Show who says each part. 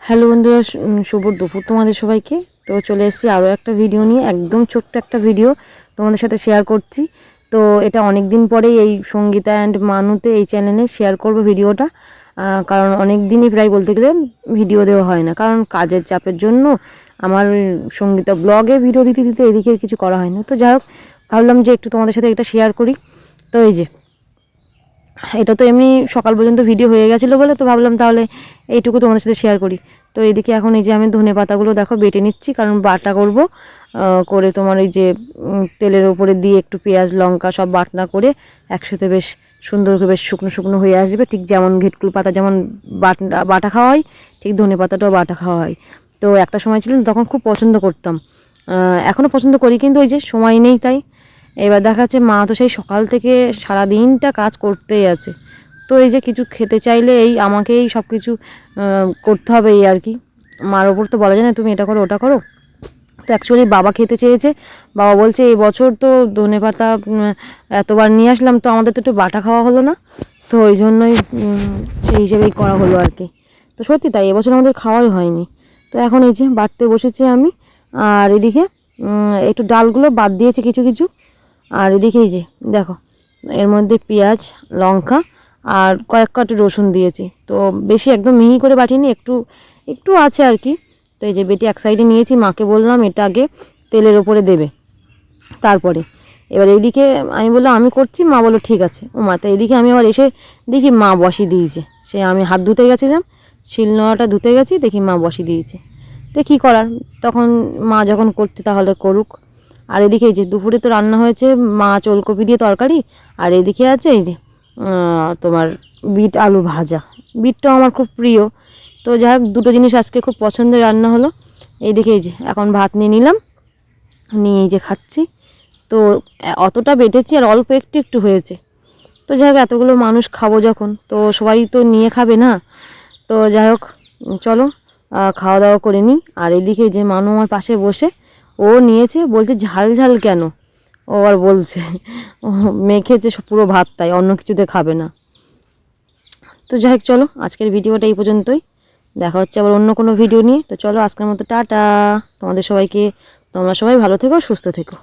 Speaker 1: Hello বন্ধুরা, শুভ দুপুর তোমাদের সবাইকে। তো চলে এসেছি আরও একটা ভিডিও নিয়ে, একদম ছোট্ট একটা ভিডিও তোমাদের সাথে শেয়ার করছি। তো এটা অনেক দিন পরেই এই সঙ্গীতা অ্যান্ড মানুতে এই চ্যানেলে শেয়ার করব ভিডিওটা, কারণ অনেক দিনই প্রায় বলতে গেলে ভিডিও দেওয়া হয় না, কারণ কাজের চাপের জন্য আমার সঙ্গীতা ব্লগে ভিডিও দিতে দিতে এদিকে কিছু করা হয় না। তো যাই হোক, ভাবলাম যে একটু তোমাদের সাথে এটা শেয়ার করি। তো এই যে এটা তো এমনি সকাল পর্যন্ত ভিডিও হয়ে গেছিলো বলে, তো ভাবলাম তাহলে এইটুকু তোমাদের সাথে শেয়ার করি। তো এইদিকে এখন এই যে আমি ধনে পাতাগুলো দেখো বেটে নিচ্ছি, কারণ বাটা করব করে তোমার এই যে তেলের উপরে দিয়ে একটু পেঁয়াজ লঙ্কা সব বাটনা করে একসাথে বেশ সুন্দর করে বেশ শুকনো শুকনো হয়ে আসবে, ঠিক যেমন ঘেটকুল পাতা যেমন বাটা খাওয়া হয়, ঠিক ধনে পাতাটাও বাটা খাওয়া হয়। তো একটা সময় ছিল তখন খুব পছন্দ করতাম, এখনও পছন্দ করি, কিন্তু ওই যে সময় নেই। তাই এবার দেখা যাচ্ছে মা তো সেই সকাল থেকে সারা দিনটা কাজ করতেই আছে। তো এই যে কিছু খেতে চাইলে এই আমাকেই সব কিছু করতে হবে, এই আর কি। মার ওপর তো বলা যায় না তুমি এটা করো ওটা করো। তো অ্যাকচুয়ালি বাবা খেতে চেয়েছে, বাবা বলছে এই বছর তো ধনেপাতা এতবার নিয়ে আসলাম, তো আমাদের তো একটু বাটা খাওয়া হলো না, তো ওই জন্যই সেই হিসেবেই করা হলো আর কি। তো সত্যি তাই, এবছর আমাদের খাওয়াই হয়নি। তো এখন এই যে বাটতে বসেছি আমি, আর এদিকে একটু ডালগুলো বাদ দিয়েছি কিছু কিছু। আর এদিকে এই যে দেখো, এর মধ্যে পেঁয়াজ লঙ্কা আর কয়েক কাটি রসুন দিয়েছি। তো বেশি একদম মিহি করে বাটিনি, একটু একটু আছে আর কি। তো এই যে বেটি এক সাইডে নিয়েছি, মাকে বললাম এটা আগে তেলের ওপরে দেবে তারপরে। এবার এইদিকে আমি বললাম আমি করছি, মা বললো ঠিক আছে। ও মা, তো এইদিকে আমি আবার এসে দেখি মা বসিয়ে দিয়েছে। সে আমি হাত ধুতে গেছিলাম, শিলনোড়াটা ধুতে গেছি, দেখি মা বসিয়ে দিয়েছে। তো কী করার, তখন মা যখন করছে তাহলে করুক। আর এদিকে এই যে দুপুরে তো রান্না হয়েছে মাছ ওলকপি দিয়ে তরকারি, আর এদিকে আছে এই যে তোমার বিট আলু ভাজা। বিটটাও আমার খুব প্রিয়। তো যাই হোক, দুটো জিনিস আজকে খুব পছন্দের রান্না হলো। এইদিকে এই যে এখন ভাত নিয়ে নিলাম, নিয়ে এই যে খাচ্ছি। তো অতটা বেটেছি আর অল্প একটু একটু হয়েছে। তো যাই হোক, এতগুলো মানুষ খাবো যখন, তো সবাই তো নিয়ে খাবে না। তো যাই হোক, চলো খাওয়া দাওয়া করে নিই। আর এদিকে যে মানু আমার পাশে বসে, ও নিয়েছে, বলছে ঝাল ঝাল কেন। ও আর বলছে ও মেখেছে পুরো ভাত, তাই অন্য কিছুতে খাবে না। তো যাই হোক, চলো আজকের ভিডিওটা এই পর্যন্তই, দেখা হচ্ছে আবার অন্য কোনো ভিডিও নিয়ে। তো চলো আজকের মতো টাটা তোমাদের সবাইকে, তোমরা সবাই ভালো থেকো সুস্থ থেকো।